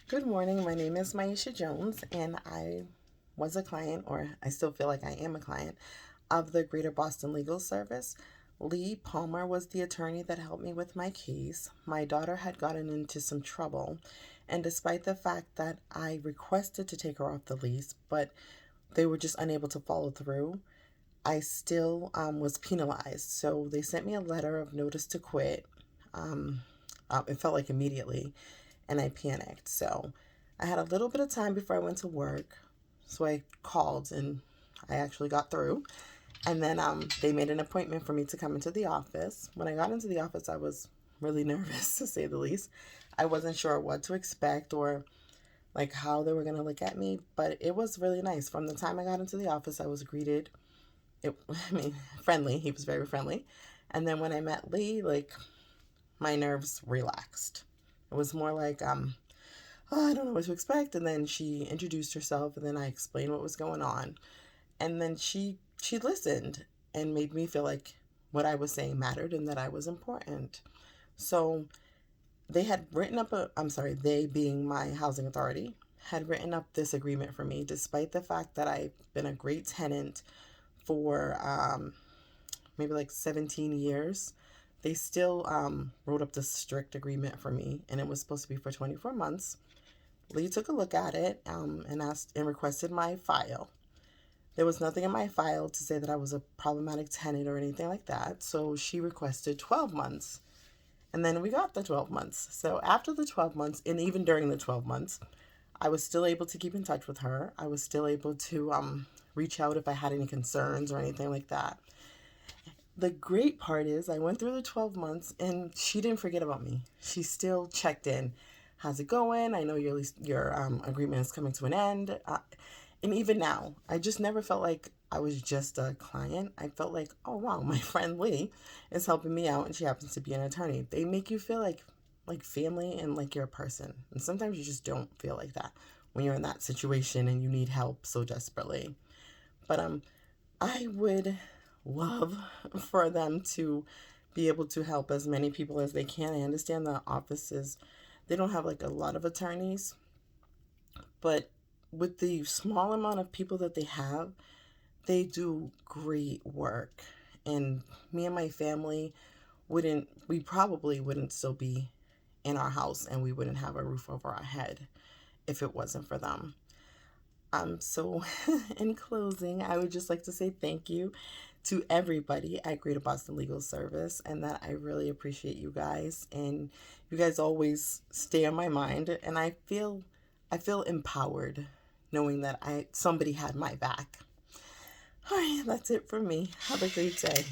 Good morning. My name is Maisha Jones, and I was a client, or I still feel like I am a client, of the Greater Boston Legal Service. Lee Palmer was the attorney that helped me with my case. My daughter had gotten into some trouble, and despite the fact that I requested to take her off the lease, but they were just unable to follow through, I still was penalized. So they sent me a letter of notice to quit. It felt like immediately, and I panicked. So I had a little bit of time before I went to work. So I called and I actually got through. And then they made an appointment for me to come into the office. When I got into the office, I was really nervous, to say the least. I wasn't sure what to expect or like how they were going to look at me, but it was really nice. From the time I got into the office, I was greeted, I mean, friendly. He was very friendly. And then when I met Lee, like, my nerves relaxed. It was more like, oh, I don't know what to expect. And then she introduced herself, and then I explained what was going on. And then she listened and made me feel like what I was saying mattered and that I was important. So they had written up they being my housing authority, had written up this agreement for me, despite the fact that I've been a great tenant for maybe like 17 years. They still wrote up this strict agreement for me, and it was supposed to be for 24 months. Lee took a look at it and asked and requested my file. There was nothing in my file to say that I was a problematic tenant or anything like that, so she requested 12 months. And then we got the 12 months. So after the 12 months, and even during the 12 months, I was still able to keep in touch with her. I was still able to reach out if I had any concerns or anything like that. The great part is I went through the 12 months and she didn't forget about me. She still checked in. How's it going? I know your agreement is coming to an end. And even now, I just never felt like I was just a client. I felt like, oh wow, my friend Lee is helping me out and she happens to be an attorney. They make you feel like family and like you're a person. And sometimes you just don't feel like that when you're in that situation and you need help so desperately. But I would love for them to be able to help as many people as they can. I understand the offices, they don't have like a lot of attorneys, but with the small amount of people that they have, they do great work. And me and my family we probably wouldn't still be in our house and we wouldn't have a roof over our head if it wasn't for them. So in closing, I would just like to say thank you to everybody at Greater Boston Legal Service and that I really appreciate you guys and you guys always stay on my mind and I feel empowered knowing that somebody had my back. All right, that's it for me. Have a great day.